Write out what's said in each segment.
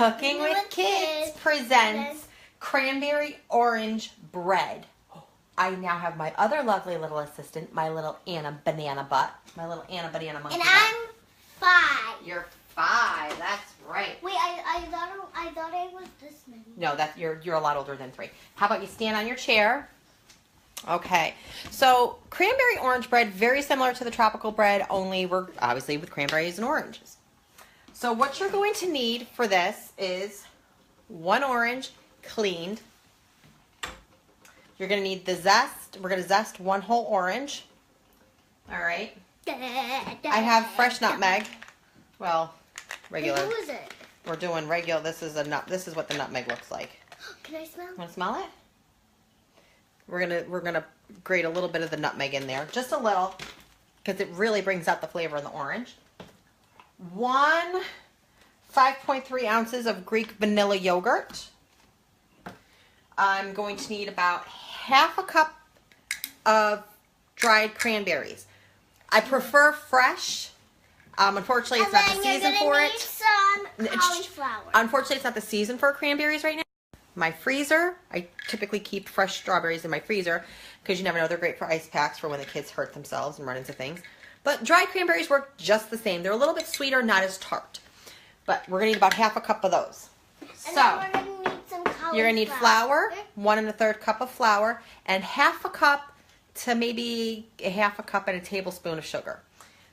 Cooking with Kids presents cranberry orange bread. I now have my other lovely little assistant, my little Anna Banana Butt, my little Anna Banana Monkey. And I'm 5. You're 5. That's right. Wait, I thought I was this many. No, you're a lot older than 3. How about you stand on your chair? Okay, so cranberry orange bread, very similar to the tropical bread, only we're obviously with cranberries and oranges. So what you're going to need for this is 1 orange cleaned. You're going to need the zest. We're going to zest 1 whole orange. All right. I have fresh nutmeg. Well, regular. Who is it? We're doing regular. This is what the nutmeg looks like. Can I smell? Want to smell it? We're gonna grate a little bit of the nutmeg in there, just a little, because it really brings out the flavor of the orange. 1 5.3 ounces of Greek vanilla yogurt. I'm going to need about half a cup of dried cranberries. I prefer fresh. Unfortunately, it's not the season for it. Some cauliflower. Unfortunately, it's not the season for cranberries right now. My freezer, I typically keep fresh strawberries in my freezer because you never know, they're great for ice packs for when the kids hurt themselves and run into things. But dried cranberries work just the same. They're a little bit sweeter, not as tart. But we're going to need about half a cup of those. And then we're going to need some cauliflower. You're going to need flour, 1 1/3 cup of flour, and half a cup to maybe a half a cup and a tablespoon of sugar.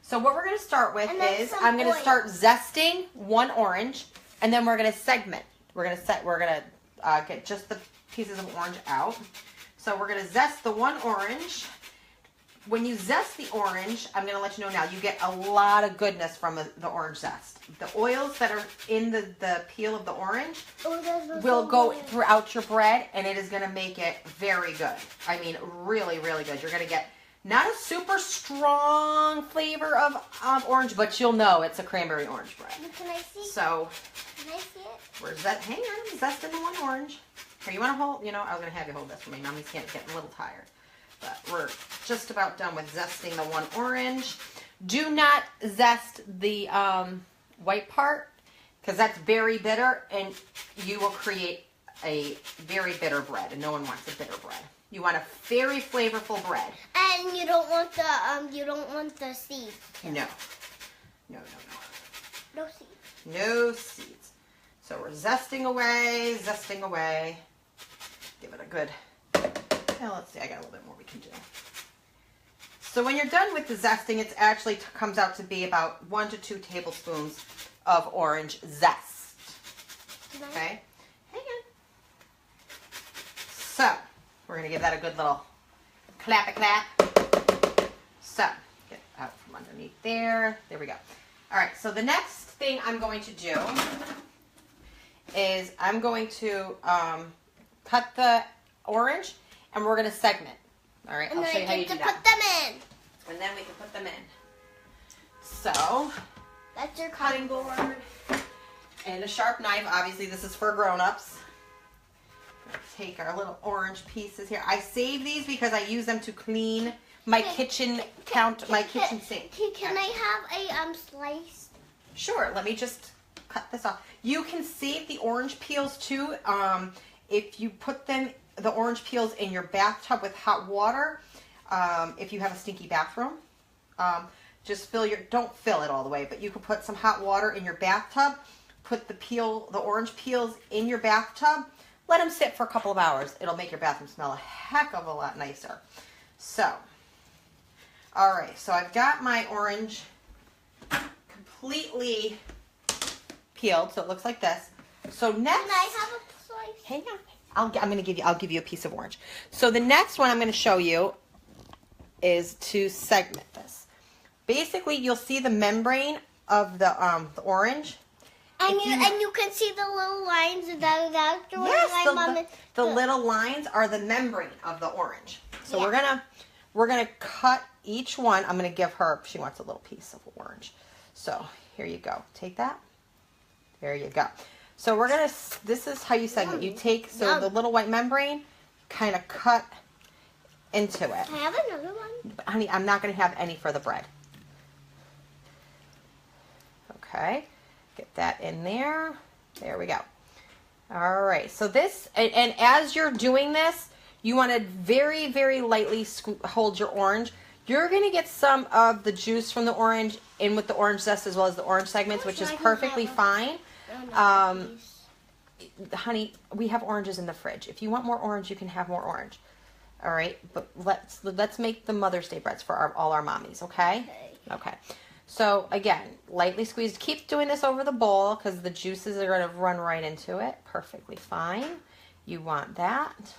So what we're going to start with is I'm going to start zesting 1 orange, and then we're going to segment. We're going to get just the pieces of orange out. So we're going to zest the 1 orange. When you zest the orange, I'm going to let you know now, you get a lot of goodness from the orange zest. The oils that are in the peel of the orange will go throughout your bread, and it is going to make it very good. I mean, really, really good. You're going to get not a super strong flavor of orange, but you'll know it's a cranberry orange bread. Can I see? So, can I see it? Where's that? Hang on, I'm zesting the 1 orange. Here, you want to hold? You know, I was going to have you hold this for me. Mommy's getting a little tired. But we're just about done with zesting the 1 orange. Do not zest the white part, because that's very bitter, and you will create a very bitter bread, and no one wants a bitter bread. You want a very flavorful bread. And you don't want the seeds. No. No seeds. No seeds. So we're zesting away, zesting away. Give it a good, now let's see, I got a little bit more we can do. So when you're done with the zesting, it actually comes out to be about 1 to 2 tablespoons of orange zest. Okay? Hang on. So, we're going to give that a good little clap. So, get out from underneath there. There we go. All right, so the next thing I'm going to do is I'm going to cut the orange, and we're going to segment. All right, I'll show you how you do that. Put them in. And then we can put them in. So, that's your cutting board. And a sharp knife. Obviously, this is for grown-ups. Take our little orange pieces here. I save these because I use them to clean my kitchen sink. Can I have a slice? Sure. Let me just cut this off. You can save the orange peels too. If you put the orange peels in your bathtub with hot water, if you have a stinky bathroom, just don't fill it all the way, but you can put some hot water in your bathtub, put the orange peels in your bathtub, let them sit for a couple of hours. It'll make your bathroom smell a heck of a lot nicer. So, all right, so I've got my orange completely peeled, so it looks like this. So next, can I have a slice? Hang on. I'll give you a piece of orange. So the next one I'm going to show you is to segment this. Basically, you'll see the membrane of the orange. And you can see the little lines that's the little lines are the membrane of the orange. So we're gonna cut each one. I'm gonna give her. She wants a little piece of orange. So here you go. Take that. There you go. So we're going to, this is how you segment. You take, the little white membrane, kind of cut into it. Can I have another one? Honey, I'm not going to have any for the bread. Okay. Get that in there. There we go. All right, so this, and as you're doing this, you want to very, very lightly hold your orange. You're going to get some of the juice from the orange in with the orange zest as well as the orange segments, which is perfectly fine. Honey, we have oranges in the fridge. If you want more orange, you can have more orange. All right, but let's make the Mother's Day breads for all our mommies, okay? Okay. So again, lightly squeezed. Keep doing this over the bowl because the juices are going to run right into it. Perfectly fine. You want that.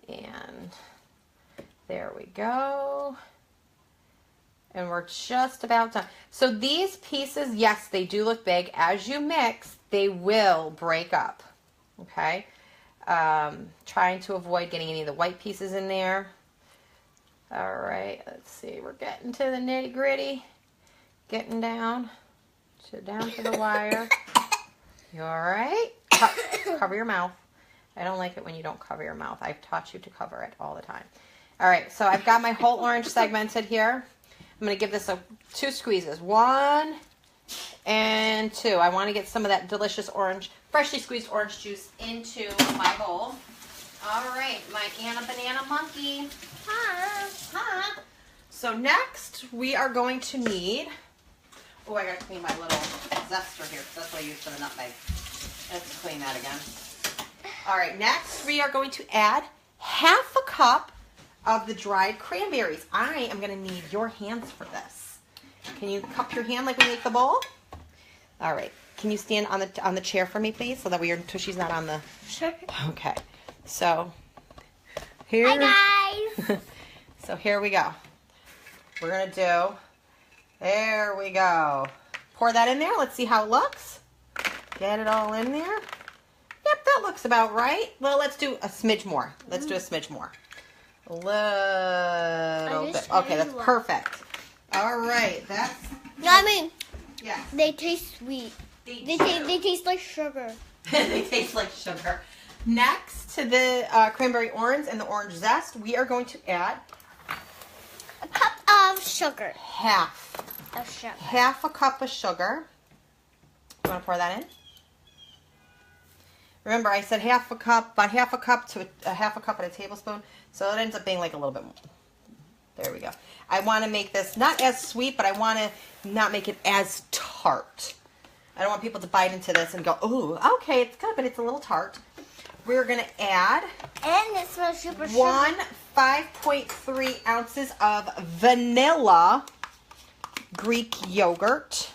And there we go. And we're just about done. So these pieces, yes, they do look big. As you mix, they will break up. Okay? Trying to avoid getting any of the white pieces in there. All right, let's see. We're getting to the nitty gritty. Getting down to the wire. You all right? Cover your mouth. I don't like it when you don't cover your mouth. I've taught you to cover it all the time. All right, so I've got my whole orange segmented here. I'm going to give this 2 squeezes. 1 and 2. I want to get some of that delicious orange, freshly squeezed orange juice into my bowl. All right, my Anna Banana Monkey. Huh. So next, we are going to need... Oh, I got to clean my little zester here. That's what I use for the nutmeg. Let's clean that again. All right, next we are going to add half a cup of the dried cranberries. I am going to need your hands for this. Can you cup your hand like we make the bowl? All right. Can you stand on the chair for me, please, so that Tushy's not on the... Sure. Okay. So here... Hi, guys. So here we go. We're going to do... There we go. Pour that in there. Let's see how it looks. Get it all in there. Yep, that looks about right. Well, let's do a smidge more. Let's do a smidge more. A little bit. Okay, that's perfect. All right, that's... No, I mean, yeah. They taste sweet. They taste like sugar. They taste like sugar. Next to the cranberry orange and the orange zest, we are going to add... A cup of sugar. Half a cup of sugar. You want to pour that in? Remember, I said half a cup, about half a cup to a half a cup and a tablespoon. So it ends up being like a little bit more. There we go. I want to make this not as sweet, but I want to not make it as tart. I don't want people to bite into this and go, oh, okay, it's good, but it's a little tart. We're going to add... And it smells super sweet. 5.3 ounces of vanilla Greek yogurt.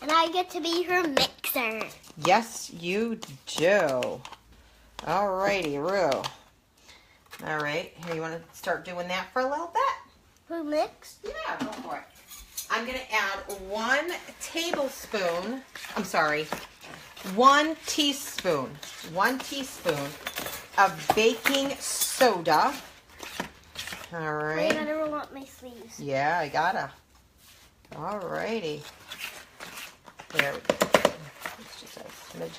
And I get to be her mixer. Yes, you do. Alrighty, Roo. Alright, here you want to start doing that for a little bit? Who mix? Yeah, go for it. I'm going to add 1 tablespoon, I'm sorry, 1 teaspoon of baking soda. Alright. Wait, I gotta roll up my sleeves. Yeah, I gotta. Alrighty. There we go. Let's just add a smidge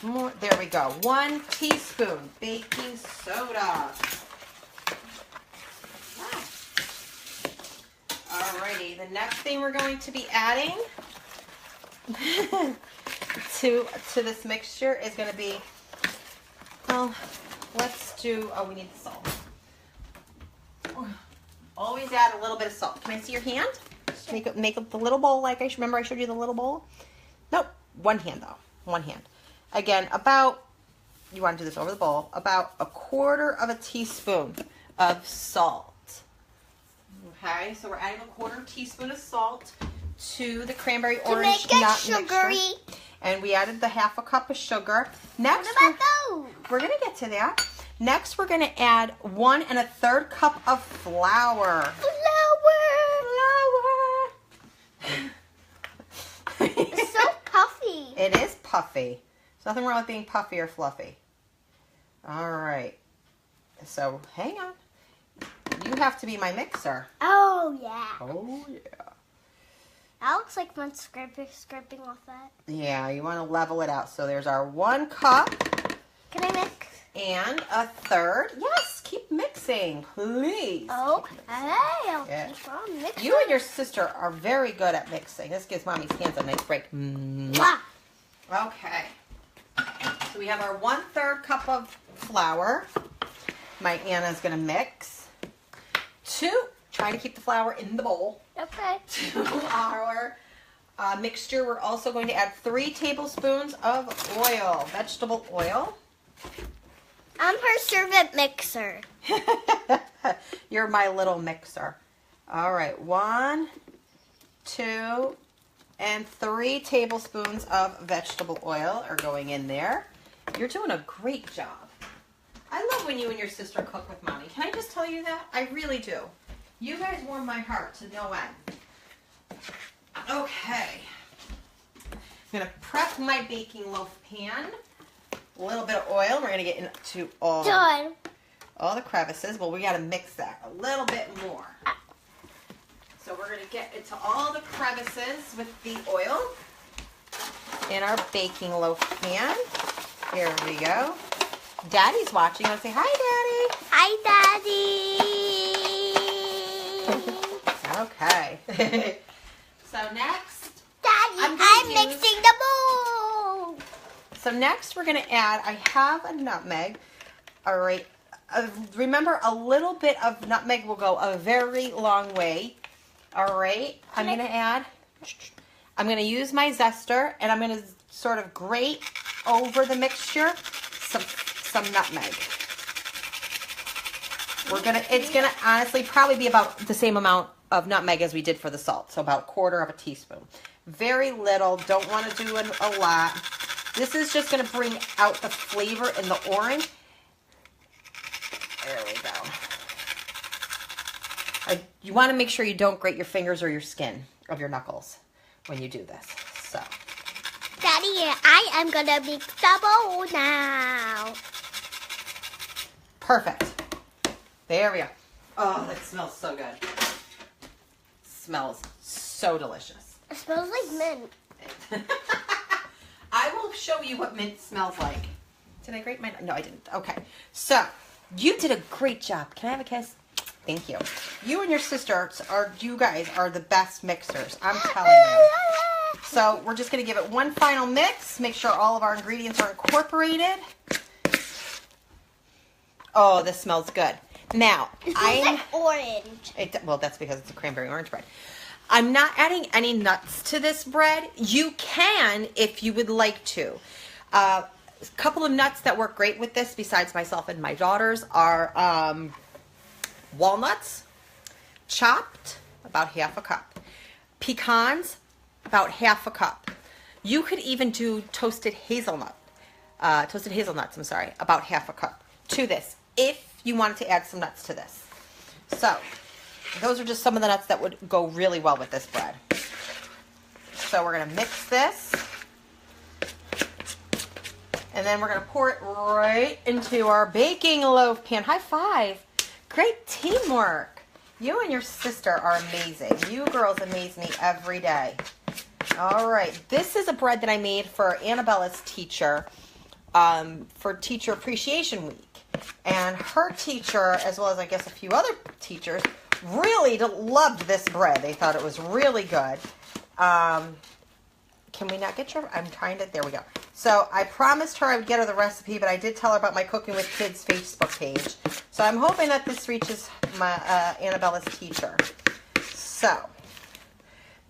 more. There we go. 1 teaspoon baking soda. Wow. Alrighty. The next thing we're going to be adding to this mixture is going to be, well, let's do, we need the salt. Always add a little bit of salt. Can I see your hand? Make up the little bowl like remember I showed you the little bowl? Nope. 1 hand though. 1 hand. Again, about, you want to do this over the bowl, about 1/4 teaspoon of salt. Okay, so we're adding 1/4 teaspoon of salt to the cranberry orange nut mixture. And we added the half a cup of sugar. Next, what about those? We're going to get to that. Next, we're going to add 1 1/3 cup of flour. It's so puffy. It is puffy. There's nothing wrong with being puffy or fluffy. All right. So, hang on. You have to be my mixer. Oh, yeah. Oh, yeah. That looks like fun scraping off that. Yeah, you want to level it out. So, there's our 1 cup. Can I mix? And 1/3. Yes, keep mixing, please. Oh, hey, I'll Yeah. keep on mixing. You and your sister are very good at mixing. This gives Mommy's hands a nice break. Mwah. Okay. So we have our 1/3 cup of flour. My Anna's going to mix. Try to keep the flour in the bowl. Okay. To our mixture, we're also going to add 3 tablespoons of oil, vegetable oil. I'm her servant mixer. You're my little mixer. All right, 1, 2, and 3 tablespoons of vegetable oil are going in there. You're doing a great job. I love when you and your sister cook with Mommy. Can I just tell you that? I really do. You guys warm my heart to no end. Okay. I'm going to prep my baking loaf pan. A little bit of oil. We're going to get into all the crevices. Well, we got to mix that a little bit more. So we're going to get into all the crevices with the oil in our baking loaf pan. Here we go. Daddy's watching. Let's say hi, Daddy. Hi, Daddy. Okay. So next, Daddy, I'm mixing the bowl. So next we're going to add, I have a nutmeg. All right. Remember, a little bit of nutmeg will go a very long way. All right. I'm going to use my zester, and I'm going to sort of grate over the mixture some nutmeg. It's gonna honestly probably be about the same amount of nutmeg as we did for the salt, so about 1/4 teaspoon. Very little, don't want to do a lot. This is just gonna bring out the flavor in the orange. There we go. You want to make sure you don't grate your fingers or your skin of your knuckles when you do this. So, Daddy, I am gonna mix the bowl now. perfect. There we go. Oh, that smells so good. Smells so delicious. It smells like mint. I will show you what mint smells like. Did I grate mine? No, I didn't. Okay. So, you did a great job. Can I have a kiss? Thank you. You and your sisters you guys are the best mixers. I'm telling you. So, we're just going to give it one final mix. Make sure all of our ingredients are incorporated. Oh, this smells good. Now, It smells like orange. Well, that's because it's a cranberry orange bread. I'm not adding any nuts to this bread. You can if you would like to. A couple of nuts that work great with this, besides myself and my daughters, are walnuts, chopped, about 1/2 cup. Pecans, about 1/2 cup. You could even do toasted hazelnuts, about 1/2 cup to this, if you wanted to add some nuts to this. So, those are just some of the nuts that would go really well with this bread. So we're going to mix this. And then we're going to pour it right into our baking loaf pan. High five. Great teamwork. You and your sister are amazing. You girls amaze me every day. All right. This is a bread that I made for Annabella's teacher for Teacher Appreciation Week. And her teacher, as well as I guess a few other teachers, really loved this bread. They thought it was really good. Can we not get your... I'm trying to... There we go. So I promised her I would get her the recipe, but I did tell her about my Cooking with Kidz Facebook page. So I'm hoping that this reaches my Annabella's teacher. So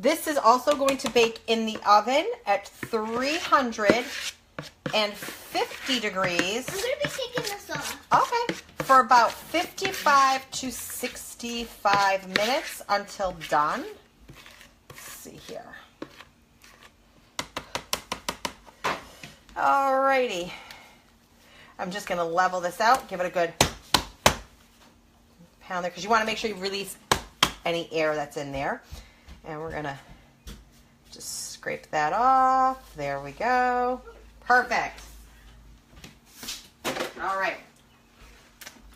this is also going to bake in the oven at 350 degrees. I'm going to be taking this off. Okay. For about 55 to 65 minutes until done. Let's see here. Alrighty. I'm just going to level this out. Give it a good pound there because you want to make sure you release any air that's in there. And we're going to just scrape that off. There we go. Perfect. All right.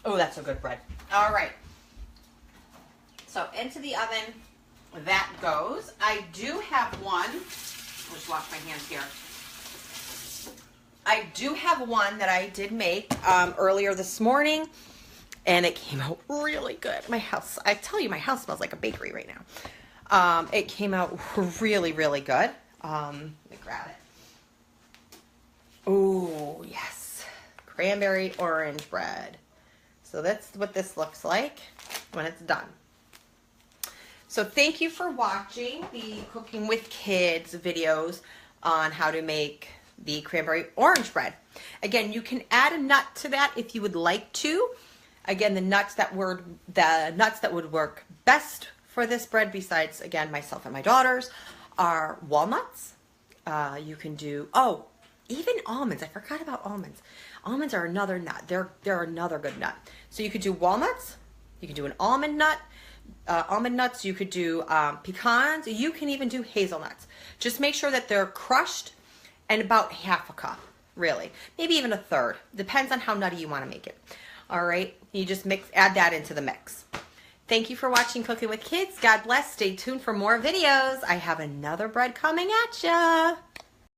Oh, that's a good bread. All right. So into the oven that goes. I do have one. I'll just wash my hands here. I do have one that I did make earlier this morning, and it came out really good. My house, I tell you, my house smells like a bakery right now. It came out really, really good. Let me grab it. cranberry orange bread. So that's what this looks like when it's done. So thank you for watching the Cooking with Kids videos on how to make the cranberry orange bread. Again, you can add a nut to that if you would like to. Again, the nuts that would work best for this bread, besides, again, myself and my daughters, are walnuts. You can do, oh, even almonds. I forgot about almonds. Almonds are another nut. They're another good nut. So you could do walnuts. You could do an almond nut. Almond nuts. You could do pecans. You can even do hazelnuts. Just make sure that they're crushed and about half a cup, really. Maybe even a third. Depends on how nutty you want to make it. All right. You just add that into the mix. Thank you for watching Cooking with Kids. God bless. Stay tuned for more videos. I have another bread coming at ya.